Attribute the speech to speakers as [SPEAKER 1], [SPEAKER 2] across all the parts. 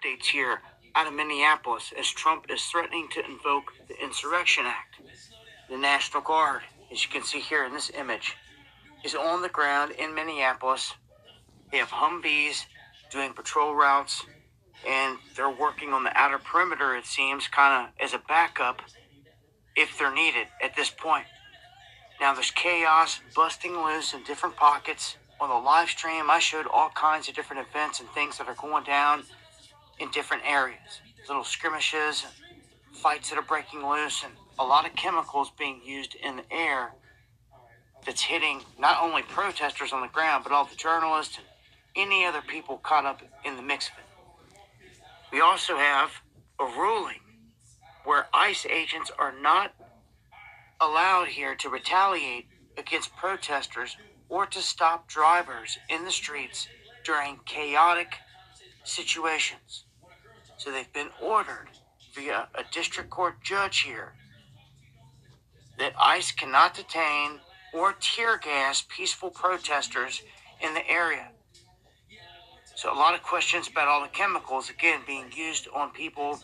[SPEAKER 1] updates here out of Minneapolis as Trump is threatening to invoke the Insurrection Act. The National Guard, as you can see here in this image, is on the ground in Minneapolis. They have Humvees doing patrol routes, and they're working on the outer perimeter, it seems, kind of as a backup if they're needed at this point. Now there's chaos busting loose in different pockets. On the live stream, I showed all kinds of different events and things that are going down in different areas. Little skirmishes, fights that are breaking loose, and a lot of chemicals being used in the air that's hitting not only protesters on the ground, but all the journalists and any other people caught up in the mix of it. We also have a ruling where ICE agents are not allowed here to retaliate against protesters or to stop drivers in the streets during chaotic situations. So they've been ordered via a district court judge here that ICE cannot detain or tear gas peaceful protesters in the area. So a lot of questions about all the chemicals, again, being used on people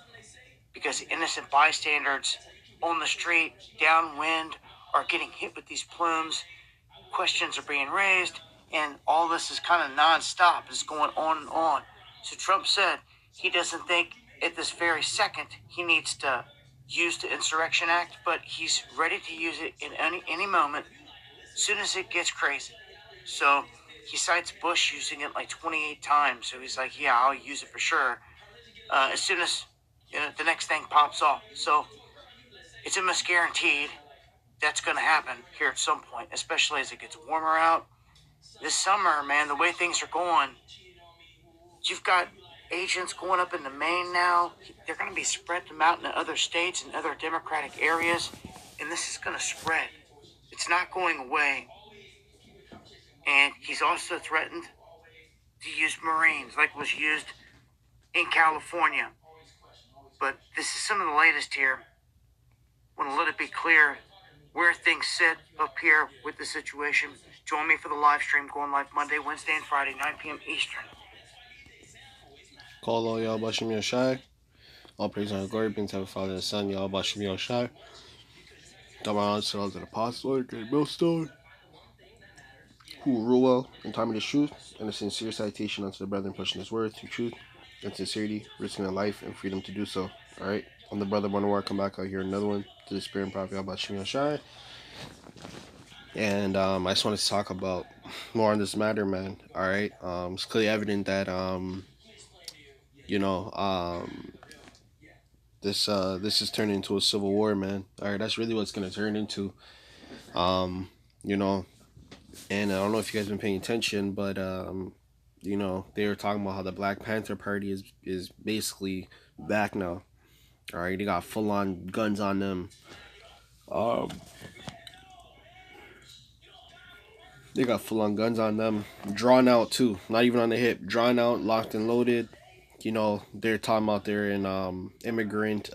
[SPEAKER 1] because innocent bystanders on the street, downwind, are getting hit with these plumes. Questions are being raised, and all this is kind of nonstop. It's going on and on. So Trump said he doesn't think at this very second he needs to use the Insurrection Act, but he's ready to use it in any moment as soon as it gets crazy. So he cites Bush using it like 28 times. So he's like, yeah, I'll use it for sure as soon as the next thing pops off. So it's almost guaranteed that's going to happen here at some point, especially as it gets warmer out. This summer, man, the way things are going, you've got agents going up into Maine now. They're going to be spread them out into other states and other Democratic areas, and this is going to spread. It's not going away. And he's also threatened to use Marines like was used in California. But this is some of the latest here. Want to let it be clear where things sit up here with the situation. Join me for the live stream going live Monday, Wednesday, and Friday, 9 p.m. Eastern.
[SPEAKER 2] Call all Yahawashi Yahawashi. All praise and glory be to the Father and the Son, Yahawashi Yahawashi. Double to the apostle, great millstone, who will rule well in time of the truth, and a sincere citation unto the brethren pushing his word through truth and sincerity, risking their life and freedom to do so. Alright, I'm the brother Bonawar. Come back out here, another one to the Spirit and Prophet Yahawashi Yahawashi. And I just wanted to talk about more on this matter, man. Alright, it's clearly evident that this is turning into a civil war, man. Alright, that's really what it's gonna turn into. And I don't know if you guys been paying attention, but they were talking about how the Black Panther Party is basically back now. Alright, they got full on guns on them. They got full on guns on them, drawn out too, not even on the hip, drawn out, locked and loaded. They're talking about they're in immigrant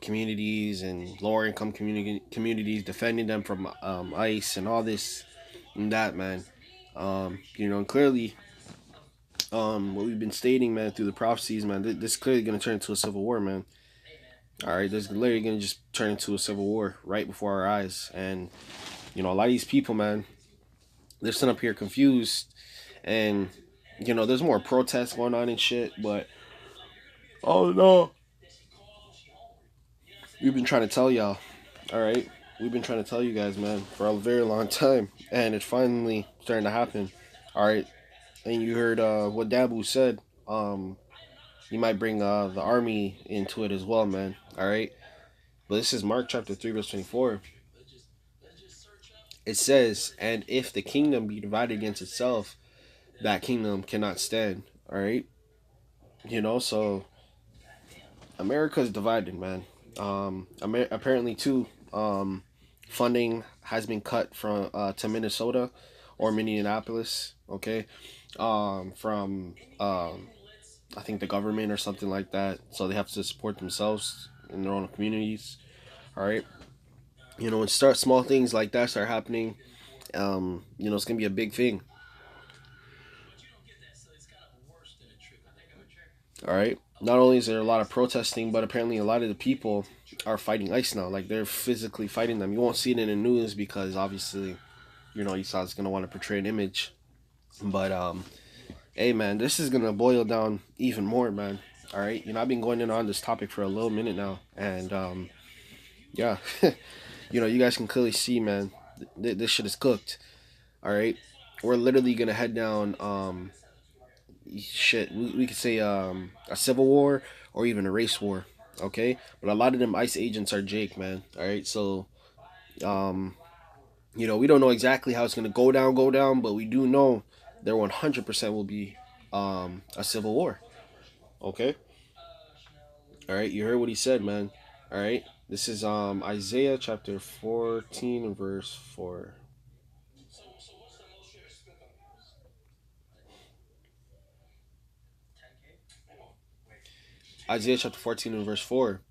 [SPEAKER 2] communities and lower income communities, defending them from ICE and all this and that, man. And clearly, what we've been stating, man, through the prophecies, man, this is clearly going to turn into a civil war, man. Alright, this is literally going to just turn into a civil war right before our eyes. And a lot of these people, man, they're sitting up here confused, and there's more protests going on and shit, but oh no, we've been trying to tell y'all. Alright, we've been trying to tell you guys, man, for a very long time, and it's finally starting to happen. Alright, and you heard what Dabu said. You might bring the army into it as well, man. Alright, but this is Mark chapter 3 verse 24. It says, and if the kingdom be divided against itself, that kingdom cannot stand. Alright, so America is divided, man. Apparently too, funding has been cut from to Minnesota or Minneapolis, okay, from I think the government or something like that, so they have to support themselves in their own communities. All right, when small things like that start happening, it's gonna be a big thing. All right. Not only is there a lot of protesting, but apparently a lot of the people are fighting ICE now. Like they're physically fighting them. You won't see it in the news because obviously, Esau's gonna want to portray an image. But hey man, this is gonna boil down even more, man. All right. I've been going in on this topic for a little minute now, and yeah, you guys can clearly see, man, this shit is cooked. All right. We're literally gonna head down shit, we could say a civil war or even a race war. Okay, but a lot of them ICE agents are Jake, man. All right, so um, we don't know exactly how it's gonna go down, but we do know there 100% will be a civil war. Okay, all right, you heard what he said, man. All right, this is Isaiah chapter 14 and verse 4. Isaiah chapter 14 and verse 4,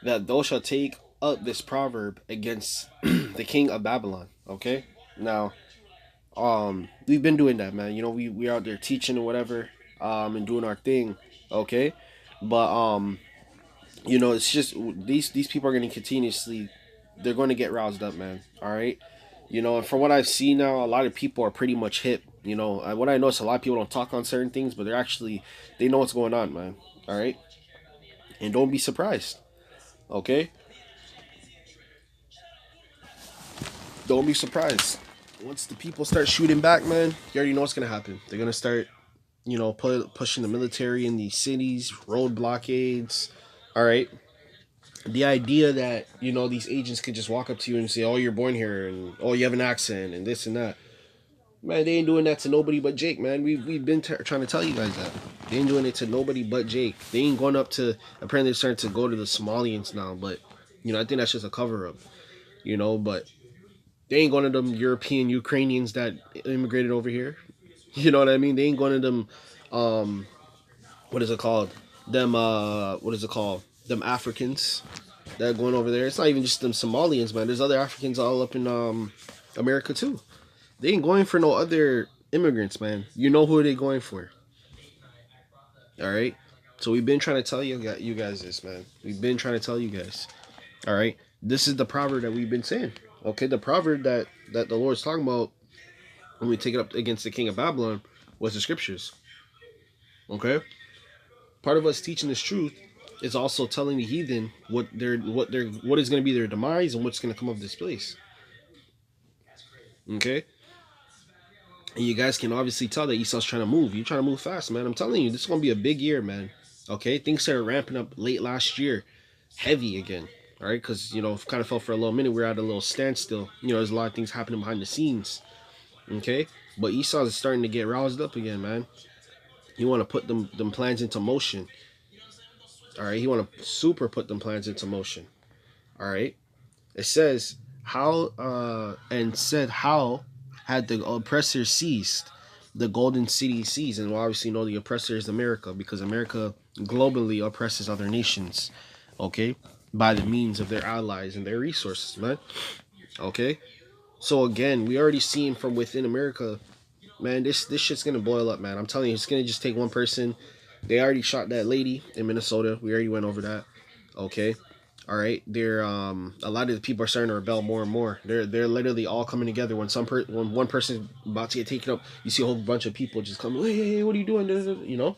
[SPEAKER 2] that thou shalt take up this proverb against the king of Babylon. Okay, now we've been doing that, man. We out there teaching and whatever, and doing our thing. Okay, but it's just these people are going to continuously, they're going to get roused up, man. All right, and from what I've seen now, a lot of people are pretty much hip. What I notice, a lot of people don't talk on certain things, but they know what's going on, man. All right, and don't be surprised. Okay, don't be surprised. Once the people start shooting back, man, you already know what's gonna happen. They're gonna start, pushing the military in these cities, road blockades. All right. The idea that these agents could just walk up to you and say, "Oh, you're born here," and "Oh, you have an accent," and this and that. Man, they ain't doing that to nobody but Jake, man. We've been trying to tell you guys that they ain't doing it to nobody but Jake. They ain't going up to. Apparently, they're starting to go to the Somalians now, but I think that's just a cover up. But they ain't going to them European Ukrainians that immigrated over here. You know what I mean? They ain't going to them. What is it called? Them. What is it called? Them Africans that are going over there. It's not even just them Somalians, man. There's other Africans all up in America too. They ain't going for no other immigrants, man. You know who they going for. All right. So we've been trying to tell you guys this, man. We've been trying to tell you guys. All right. This is the proverb that we've been saying. Okay, the proverb that the Lord's talking about when we take it up against the king of Babylon was the scriptures. Okay, part of us teaching this truth is also telling the heathen what is going to be their demise and what's going to come of this place. Okay, and you guys can obviously tell that Esau's trying to move. You're trying to move fast, man. I'm telling you, this is going to be a big year, man. Okay, things started ramping up late last year, heavy again. All right, because kind of felt for a little minute. We're at a little standstill. There's a lot of things happening behind the scenes. Okay, but Esau is starting to get roused up again, man. You want to put them plans into motion. All right, he want to super put them plans into motion. All right, it says and said how had the oppressor ceased, the golden city seized, and we obviously know the oppressor is America because America globally oppresses other nations. Okay, by the means of their allies and their resources, man. Okay, so again, we already seen from within America, man. This shit's gonna boil up, man. I'm telling you, it's gonna just take one person. They already shot that lady in Minnesota. We already went over that. Okay. All right. They're a lot of the people are starting to rebel more and more. They're literally all coming together. When one person about to get taken up, you see a whole bunch of people just come. Hey, what are you doing? All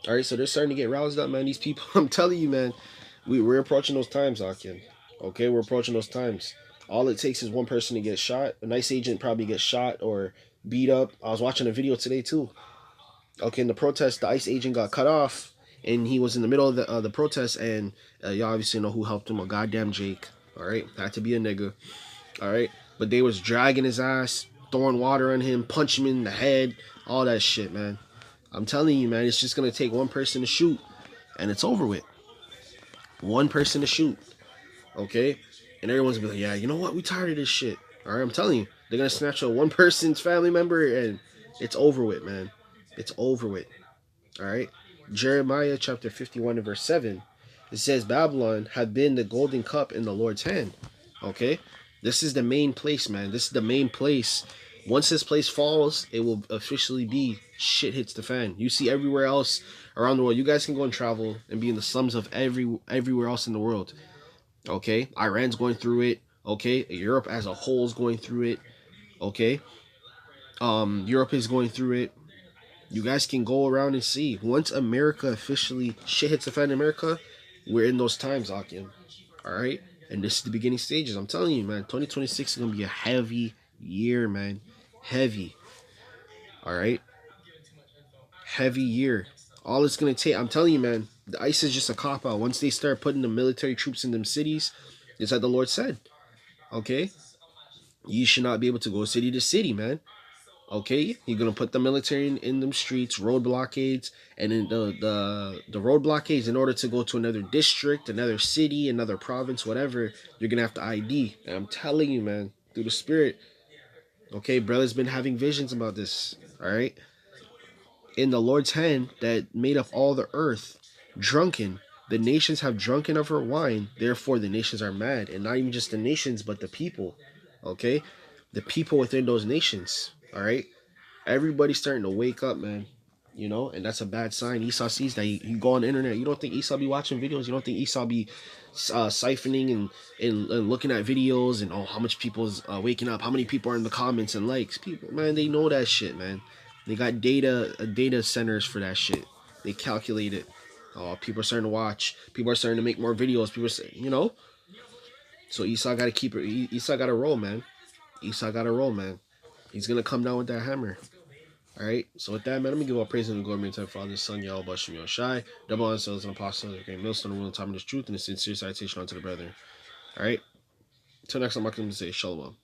[SPEAKER 2] right. So they're starting to get roused up, man. These people. I'm telling you, man. We're approaching those times, Akin. Okay, we're approaching those times. All it takes is one person to get shot. A nice agent probably gets shot or beat up. I was watching a video today too. Okay, in the protest, the ICE agent got cut off, and he was in the middle of the protest, and you obviously know who helped him. A goddamn Jake. All right, had to be a nigga. All right, but they was dragging his ass, throwing water on him, punching him in the head, all that shit, man. I'm telling you, man, it's just gonna take one person to shoot, and it's over with. One person to shoot, okay, and everyone's gonna be like, yeah, you know what? We tired of this shit. All right, I'm telling you, they're gonna snatch a one person's family member, and it's over with, man. It's over with. All right. Jeremiah chapter 51 and verse 7. It says Babylon had been the golden cup in the Lord's hand. Okay. This is the main place, man. This is the main place Once this place falls, it will officially be shit hits the fan. You see everywhere else around the world. You guys can go and travel and be in the slums of everywhere else in the world. Okay, Iran's going through it. Okay, Europe as a whole is going through it. Okay, Europe is going through it. You guys can go around and see. Once America officially shit hits the fan in America, we're in those times, Akim. All right, and this is the beginning stages. I'm telling you, man. 2026 is gonna be a heavy year, man. Heavy. All right, heavy year. All it's gonna take. I'm telling you, man. The ICE is just a cop out. Once they start putting the military troops in them cities, it's like the Lord said. Okay, you should not be able to go city to city, man. Okay, you're gonna put the military in them streets, road blockades, and then the road blockades in order to go to another district, another city, another province, whatever. You're gonna have to ID. And I'm telling you, man, through the Spirit. Okay, brother's been having visions about this. All right, in the Lord's hand that made up all the earth, drunken. The nations have drunken of her wine. Therefore, the nations are mad, and not even just the nations, but the people. Okay, the people within those nations. All right. Everybody's starting to wake up, man. You know, and that's a bad sign. Esau sees that. You go on the internet. You don't think Esau be watching videos. You don't think Esau be siphoning and looking at videos and how much people's waking up. How many people are in the comments and likes. People, man, they know that shit, man. They got data centers for that shit. They calculate it. Oh, people are starting to watch. People are starting to make more videos. People are saying, you know. So Esau got to keep it. Esau got to roll, man. Esau got to roll, man. He's gonna come down with that hammer. Alright, so with that, man, let me give all praise and glory to the Father, Son, Yahawashi, Shem, Yahawashi, double honor and apostles, the great millstone, will and time of this truth, and a sincere citation unto the brethren. Alright, until next time, I'm going to say Shalom.